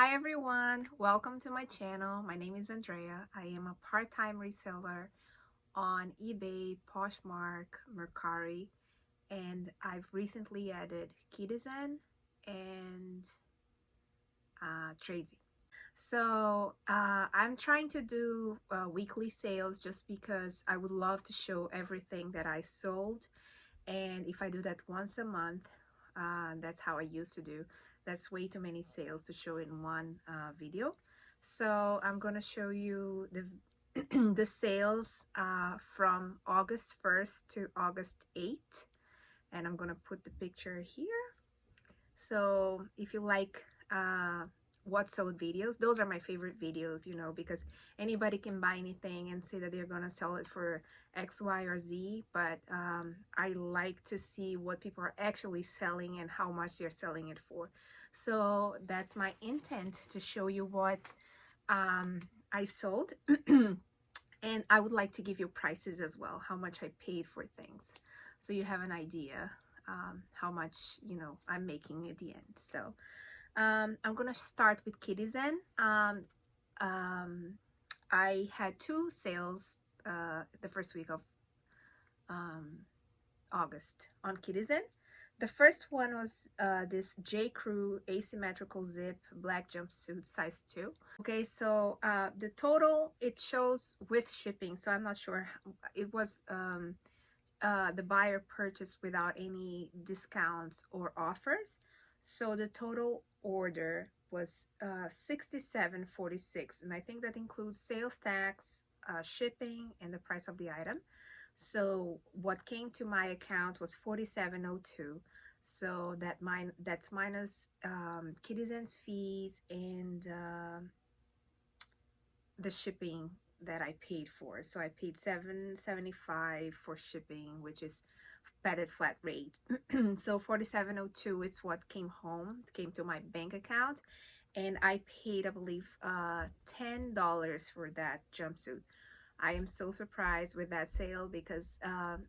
Hi everyone, welcome to my channel. My name is Andrea. I am a part-time reseller on eBay, Poshmark, Mercari, and I've recently added Kidizen and Tradesy. So I'm trying to do weekly sales just because I would love to show everything that I sold, and if I do that once a month, that's how I used to do. That's way too many sales to show in one video. So I'm gonna show you the the sales from August 1st to August 8th, and I'm gonna put the picture here. So if you like what sold videos, those are my favorite videos, you know, because anybody can buy anything and say that they're gonna sell it for X, Y, or Z, but I like to see what people are actually selling and how much they're selling it for. So that's my intent, to show you what I sold. And I would like to give you prices as well, how much I paid for things, so you have an idea how much, you know, I'm making at the end. So I'm gonna start with Kidizen. I had two sales the first week of August on Kidizen. The first one was this J. Crew asymmetrical zip black jumpsuit size 2. Okay, so the total, it shows with shipping, so I'm not sure. It was the buyer purchased without any discounts or offers, so the total order was $67.46, and I think that includes sales tax, shipping, and the price of the item. So what came to my account was $47.02. So that's minus Kidizen's fees and the shipping that I paid for. So I paid $7.75 for shipping, which is padded flat rate. So $47.02 is what came to my bank account, and I paid, I believe, $10 for that jumpsuit. I am so surprised with that sale because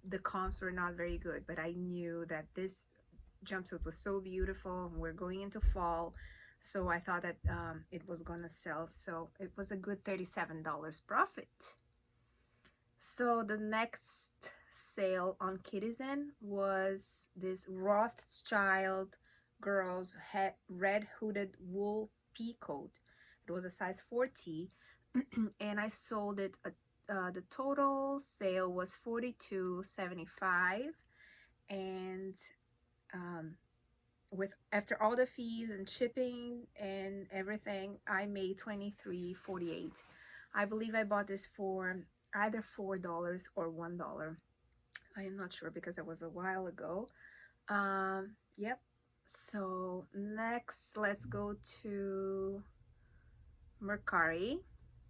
the comps were not very good, but I knew that this jumpsuit was so beautiful. We're going into fall, so I thought that it was gonna sell. So it was a good $37 profit. So the next sale on Kidizen was this Rothschild girls red hooded wool pea coat. It was a size 4T, and I sold it. The total sale was $42.75, and with after all the fees and shipping and everything, I made $23.48. I believe I bought this for either $4 or $1. I am not sure because it was a while ago. Yep. So next, let's go to Mercari.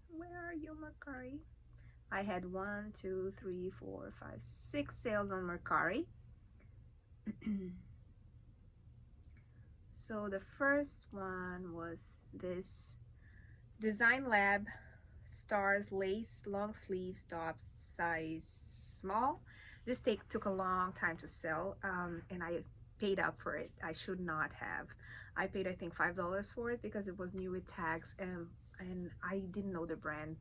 Where are you, Mercari? I had 1, 2, 3, 4, 5, 6 sales on Mercari. So the first one was this Design Lab Stars lace long sleeves tops size small. This took a long time to sell, and I paid up for it. I should not have. I paid, I think, $5 for it because it was new with tags, and I didn't know the brand.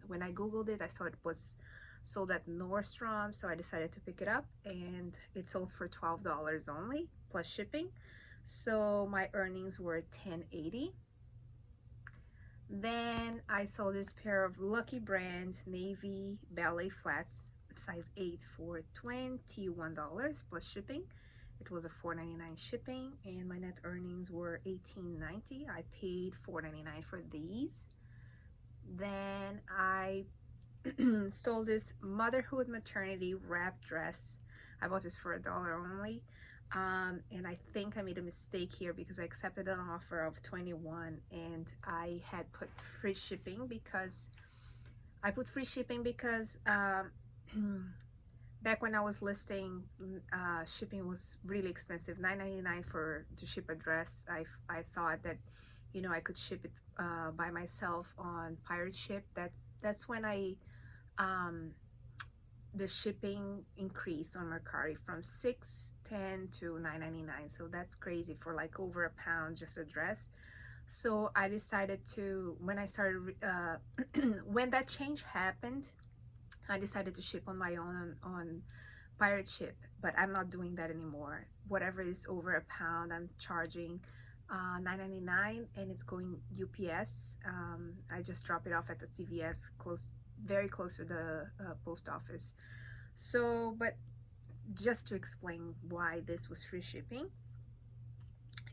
When I googled it, I saw it was sold at Nordstrom, so I decided to pick it up, and it sold for $12 only plus shipping. So my earnings were $10.80. Then I saw this pair of Lucky Brand navy ballet flats size 8 for $21 plus shipping. It was a $4.99 shipping, and my net earnings were $18.90. I paid $4.99 for these. Then I sold this motherhood maternity wrap dress. I bought this for $1 only. And I think I made a mistake here because I accepted an offer of $21, and I had put free shipping because back when I was listing, shipping was really expensive, $9.99 to ship a dress. I thought that, you know, I could ship it by myself on Pirate Ship. That's when the shipping increased on Mercari from $6.10 to $9.99. So that's crazy for like over a pound just a dress. So I decided to, when I started when that change happened, I decided to ship on my own on pirate ship, but I'm not doing that anymore. Whatever is over a pound, I'm charging $9.99, and it's going UPS. I just drop it off at the CVS, very close to the post office. So, but just to explain why this was free shipping.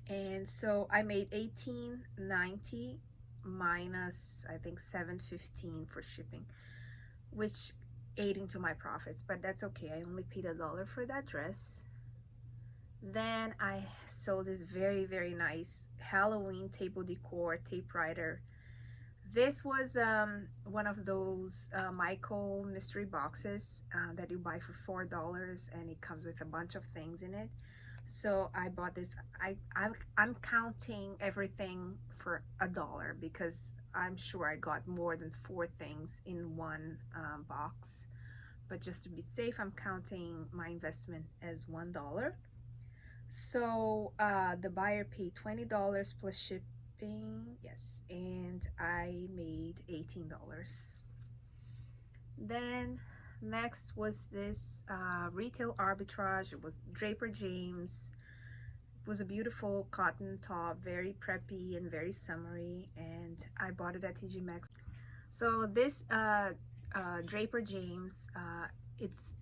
And so I made $18.90 minus, I think, $7.15 for shipping, which ate into my profits, but that's okay. I only paid $1 for that dress. Then I sold this very nice Halloween table decor typewriter. This was one of those Michael mystery boxes that you buy for $4, and it comes with a bunch of things in it. So I bought this. I'm counting everything for $1 because I'm sure I got more than 4 things in one box. But just to be safe, I'm counting my investment as $1. So the buyer paid $20 plus shipping, yes, and I made $18. Then next was this retail arbitrage. It was Draper James. It was a beautiful cotton top, very preppy and very summery, and I bought it at TJ Maxx. So this Draper James, it's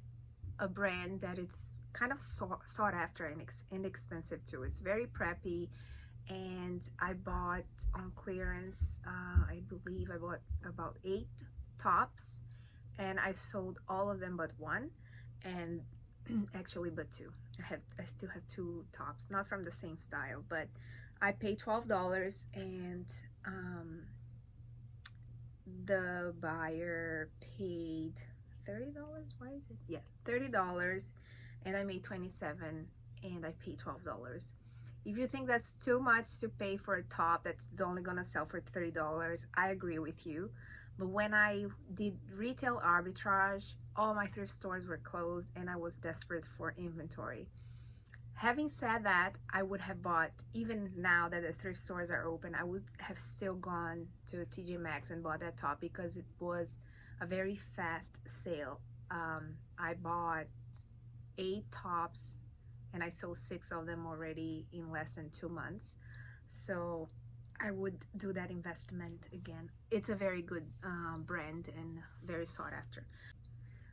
a brand that it's kind of sought after and inexpensive too. It's very preppy, and I bought on clearance, I believe I bought about 8 tops, and I sold all of them but one, and actually but 2. I still have 2 tops, not from the same style, but I paid $12, and the buyer paid $30. Why is it? Yeah, $30, and I made $27, and I paid $12. If you think that's too much to pay for a top that's only gonna sell for $30, I agree with you. But when I did retail arbitrage, all my thrift stores were closed, and I was desperate for inventory. Having said that, I would have bought, even now that the thrift stores are open, I would have still gone to TJ Maxx and bought that top because it was a very fast sale. I bought 8 tops, and I sold 6 of them already in less than 2 months. So I would do that investment again. It's a very good brand and very sought after.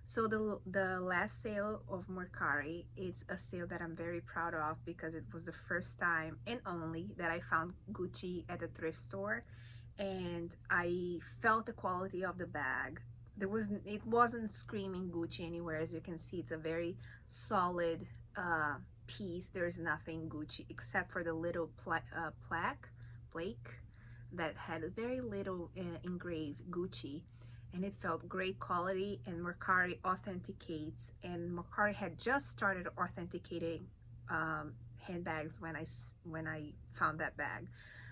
So the last sale of Mercari is a sale that I'm very proud of because it was the first time and only that I found Gucci at a thrift store, and I felt the quality of the bag. It wasn't screaming Gucci anywhere. As you can see, it's a very solid piece. There's nothing Gucci except for the little plaque that had very little engraved Gucci, and it felt great quality, and Mercari authenticates, and Mercari had just started authenticating handbags when I found that bag.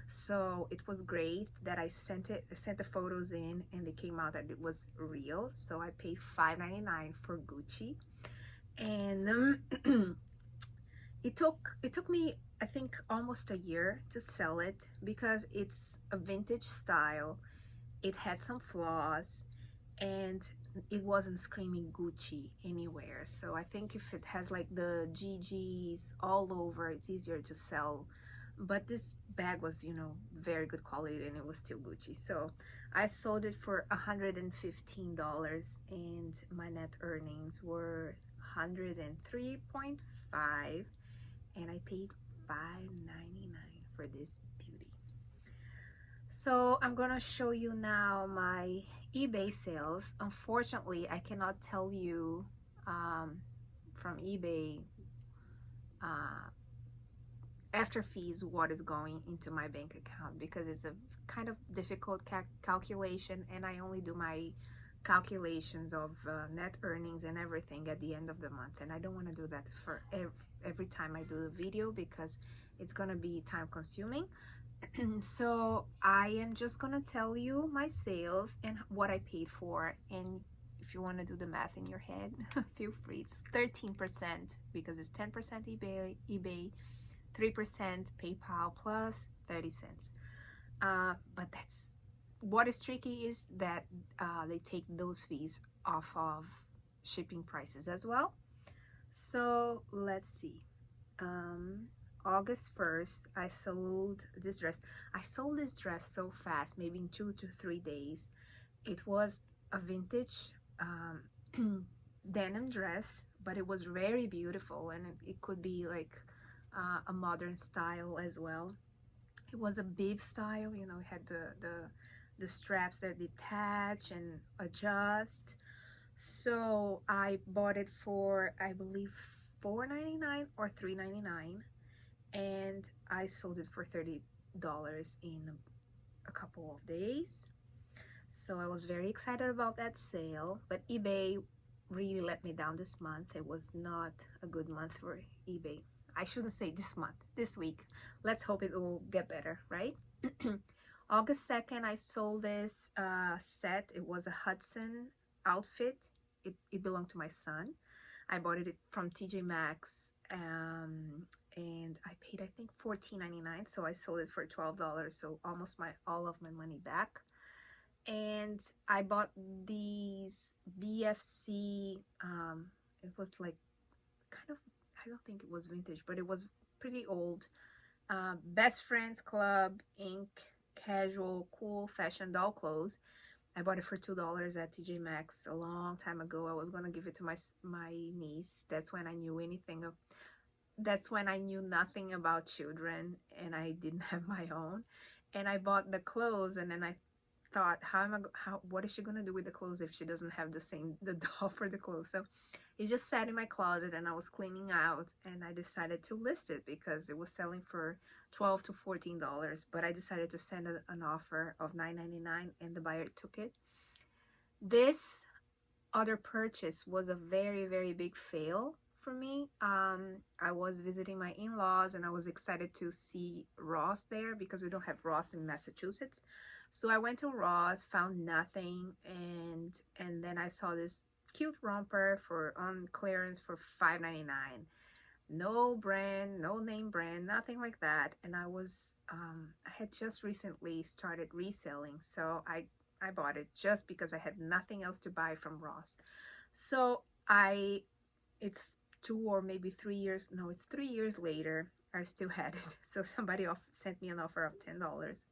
So it was great that I sent the photos in, and they came out that it was real. So I paid $5.99 for Gucci, and it took me, I think, almost a year to sell it because it's a vintage style. It had some flaws, and it wasn't screaming Gucci anywhere. So I think if it has like the GGs all over, it's easier to sell. But this bag was, very good quality, and it was still Gucci. So I sold it for $115, and my net earnings were 103.5, and I paid $5.99 for this beauty. So I'm gonna show you now my eBay sales. Unfortunately, I cannot tell you from eBay after fees what is going into my bank account because it's a kind of difficult calculation, and I only do my calculations of net earnings and everything at the end of the month, and I don't want to do that for every time I do a video because it's gonna be time consuming. So I am just gonna tell you my sales and what I paid for, and if you want to do the math in your head, feel free. It's 13% because it's 10% eBay, 3% PayPal plus 30 cents. But that's what is tricky is that they take those fees off of shipping prices as well. So let's see. um August 1st, I sold this dress. I sold this dress so fast, maybe in 2 to 3 days. It was a vintage denim dress, but it was very beautiful, and it could be like a modern style as well. It was a bib style, you know, it had the straps that detach and adjust. So I bought it for, I believe, $4.99 or $3.99, and I sold it for $30 in a couple of days. So I was very excited about that sale, but eBay really let me down this month. It was not a good month for eBay. I shouldn't say this month, this week. Let's hope it will get better, right? August 2nd, I sold this set. It was a Hudson outfit. It belonged to my son. I bought it from TJ Maxx, and I paid, I think, $14.99. So I sold it for $12, so almost all of my money back. And I bought these BFC. It was like kind of, I don't think it was vintage, but it was pretty old. Best Friends Club Inc. Casual Cool Fashion Doll Clothes. I bought it for $2 at TJ Maxx a long time ago. I was gonna give it to my niece. That's when I knew anything of. That's when I knew nothing about children, and I didn't have my own. And I bought the clothes, and then I thought, what is she gonna do with the clothes if she doesn't have the doll for the clothes? So it just sat in my closet, and I was cleaning out, and I decided to list it because it was selling for $12 to $14. But I decided to send an offer of $9.99, and the buyer took it. This other purchase was a very, very big fail for me. I was visiting my in-laws, and I was excited to see Ross there because we don't have Ross in Massachusetts. So I went to Ross, found nothing, and then I saw this cute romper on clearance for $5.99. No brand, no name brand, nothing like that. And I had just recently started reselling, so I bought it just because I had nothing else to buy from Ross. So it's 2 or maybe 3 years, no, it's 3 years later, I still had it. So somebody sent me an offer of $10,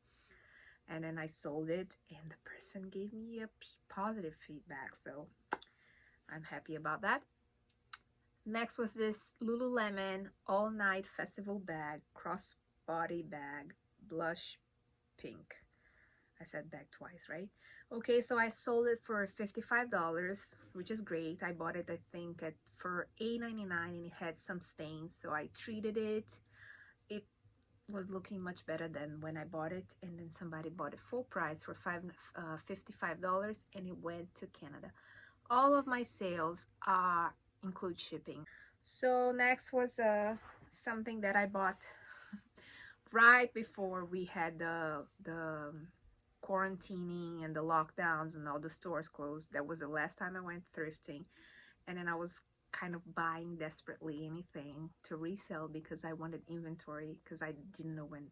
and then I sold it, and the person gave me a positive feedback. So I'm happy about that. Next was this Lululemon All Night Festival bag, crossbody bag, blush pink. I said bag twice, right? Okay, so I sold it for $55, which is great. I bought it, I think, for $8.99, and it had some stains, so I treated it. It was looking much better than when I bought it, and then somebody bought it full price for $55, and it went to Canada. All of my sales include shipping. So next was something that I bought right before we had the quarantining and the lockdowns and all the stores closed. That was the last time I went thrifting, and then I was kind of buying desperately anything to resell because I wanted inventory, because I didn't know when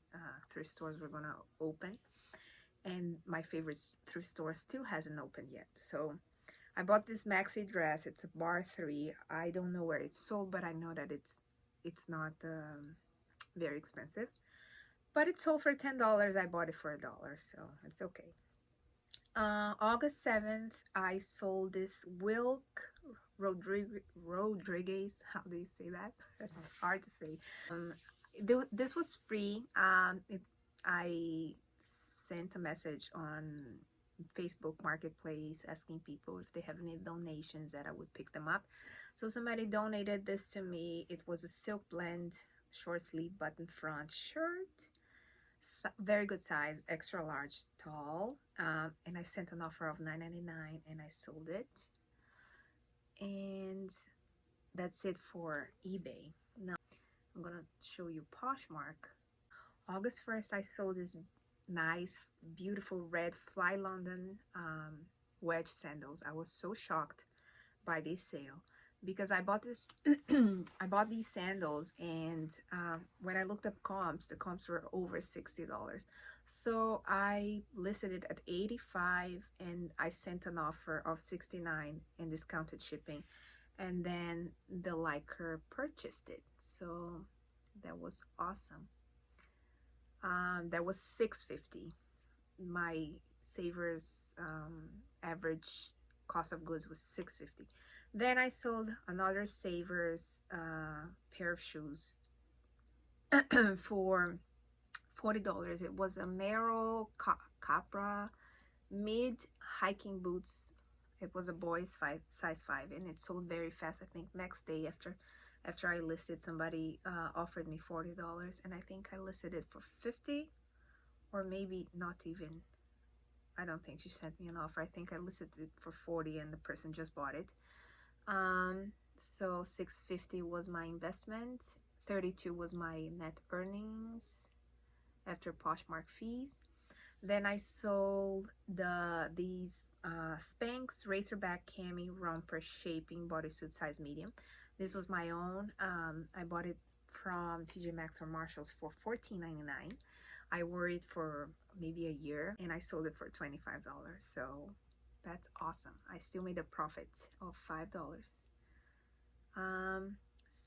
thrift stores were gonna open, and my favorite thrift store still hasn't opened yet. So I bought this maxi dress. It's a bar 3. I don't know where it's sold, but I know that it's not very expensive. But it sold for $10. I bought it for $1, so it's okay. August 7th, I sold this Wilk Rodriguez. How do you say that? It's hard to say. This was free. I sent a message on Facebook Marketplace asking people if they have any donations that I would pick them up. So somebody donated this to me. It was a silk blend short sleeve button front shirt. Very good size, extra large, tall, and I sent an offer of $9.99, and I sold it. And that's it for eBay. Now I'm gonna show you Poshmark. August 1st, I sold this nice, beautiful red Fly London wedge sandals. I was so shocked by this sale because I bought this I bought these sandals, and when I looked up comps, the comps were over $60. So I listed it at 85 and I sent an offer of 69 and discounted shipping. And then the liker purchased it. So that was awesome. That was 650. My savers average cost of goods was 650. Then I sold another savers pair of shoes for $40. It was a Mero Capra mid hiking boots. It was a boy's size 5, and it sold very fast. I think next day after I listed, somebody offered me $40, and I think I listed it for 50, or maybe not even. I don't think she sent me an offer. I think I listed it for 40 and the person just bought it. So 650 was my investment. 32 was my net earnings after Poshmark fees. Then I sold these Spanx Racerback Cami Romper Shaping Bodysuit size medium. This was my own. I bought it from TJ Maxx or Marshalls for $14.99. I wore it for maybe a year and I sold it for $25. So that's awesome. I still made a profit of $5.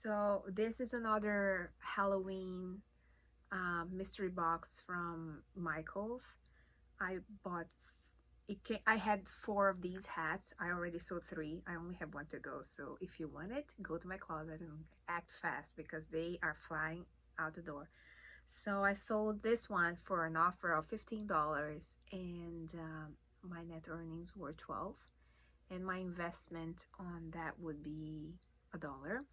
So this is another Halloween mystery box from Michaels. I bought it. I had 4 of these hats. I already sold 3. I only have 1 to go. So if you want it, go to my closet and act fast because they are flying out the door. So I sold this one for an offer of $15, and my net earnings were 12, and my investment on that would be $1.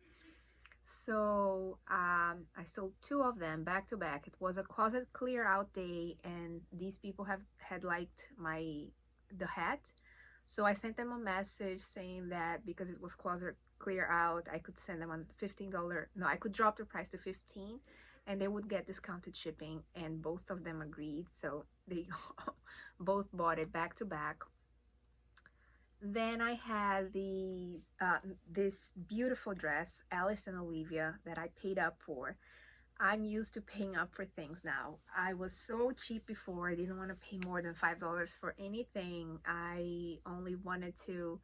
So I sold 2 of them back to back. It was a closet clear out day, and these people had liked the hat. So I sent them a message saying that because it was closet clear out, I could send them on $15. No, I could drop the price to 15 and they would get discounted shipping, and both of them agreed. So they both bought it back to back. Then I had this beautiful dress, Alice and Olivia, that I paid up for. I'm used to paying up for things now. I was so cheap before. I didn't want to pay more than $5 for anything. I only wanted to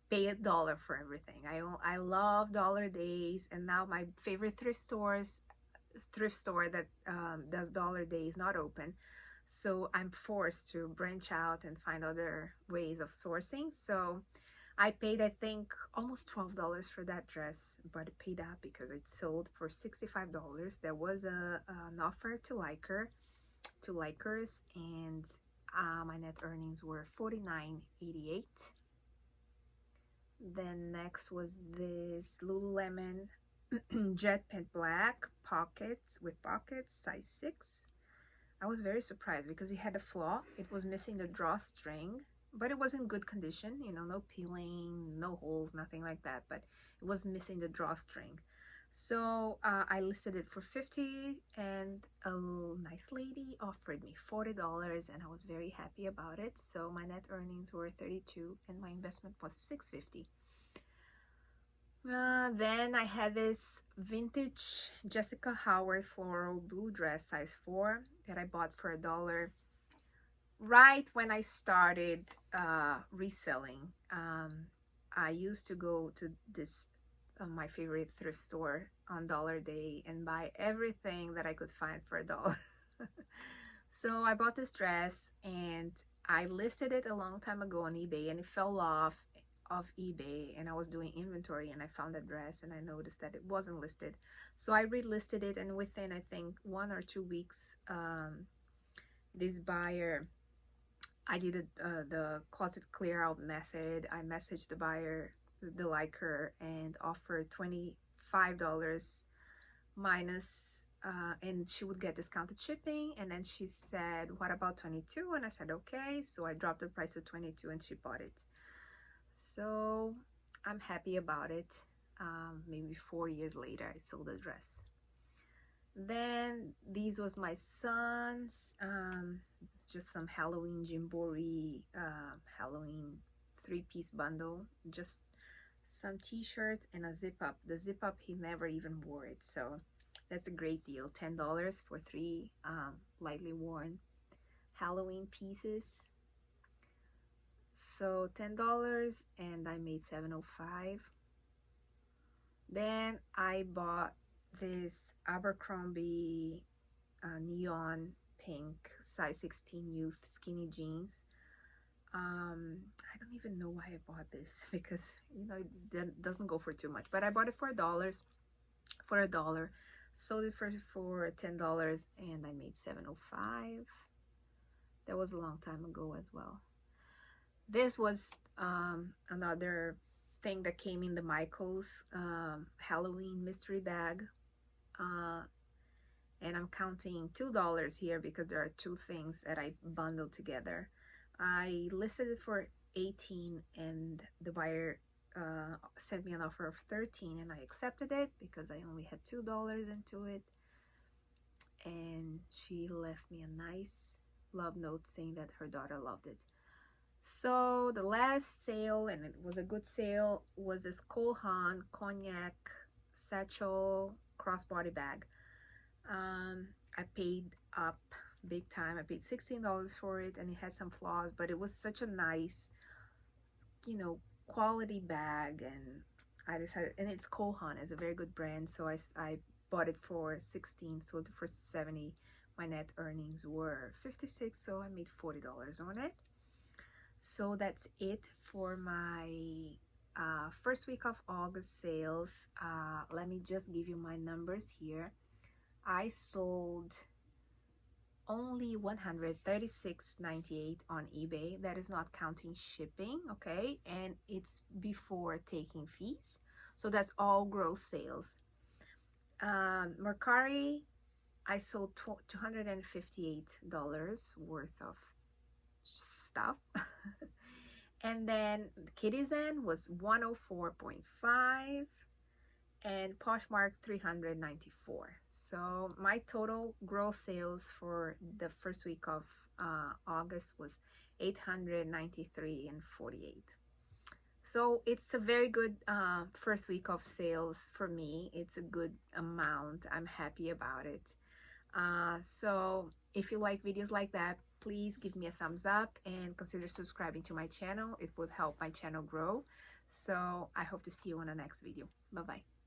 pay $1 for everything. I love dollar days, and now my favorite thrift store that does dollar day is not open. So I'm forced to branch out and find other ways of sourcing. So I paid, I think, almost $12 for that dress, but it paid up because it sold for $65. There was an offer to likers, and my net earnings were $49.88. Then next was this Lululemon jet pant black pockets with pockets, size 6. I was very surprised because it had a flaw. It was missing the drawstring, but it was in good condition, you know, no peeling, no holes, nothing like that, but it was missing the drawstring. So I listed it for 50, and a nice lady offered me $40, and I was very happy about it. So my net earnings were 32 and my investment was 650. Then I had this vintage Jessica Howard floral blue dress, size 4, that I bought for $1 right when I started reselling. I used to go to this my favorite thrift store on dollar day and buy everything that I could find for $1. So I bought this dress and I listed it a long time ago on eBay, and it fell off of eBay, and I was doing inventory and I found a dress and I noticed that it wasn't listed. So I relisted it, and within I think 1 or 2 weeks, this buyer, I did the closet clear out method. I messaged the buyer, the liker, and offered $25 minus and she would get discounted shipping. And then she said, what about 22? And I said okay. So I dropped the price to 22 and she bought it. So I'm happy about it. Maybe 4 years later I sold the dress. Then these was my son's just some Halloween Jimbori Halloween 3-piece bundle, just some t-shirts and a zip up. The zip up, he never even wore it, so that's a great deal. $10 for 3 lightly worn Halloween pieces. So $10 and I made $7.05. Then I bought this Abercrombie neon pink size 16 youth skinny jeans. I don't even know why I bought this because you know it doesn't go for too much, but I bought it for a dollar, sold it for $10 and I made $7.05. That was a long time ago as well. This was another thing that came in the Michaels Halloween mystery bag, and I'm counting $2 here because there are two things that I bundled together. I listed it for 18 and the buyer sent me an offer of 13 and I accepted it because I only had $2 into it, and she left me a nice love note saying that her daughter loved it. So the last sale, and it was a good sale, was this Cole Haan cognac satchel crossbody bag. I paid up big time. I paid $16 for it, and it had some flaws, but it was such a nice, you know, quality bag, and I decided, and it's Cole Haan, it's a very good brand, so I bought it for 16, sold it for 70. My net earnings were 56, so I made $40 on it. So that's it for my first week of August sales. Let me just give you my numbers here. I sold only $136.98 on eBay. That is not counting shipping, okay? And it's before taking fees. So that's all gross sales. Mercari, I sold $258 worth of stuff. And then Kidizen was 104.5 and Poshmark 394. So my total gross sales for the first week of August was 893 and 48. So it's a very good first week of sales for me. It's a good amount. I'm happy about it. So if you like videos like that, please give me a thumbs up and consider subscribing to my channel. It would help my channel grow. So I hope to see you on the next video. Bye bye.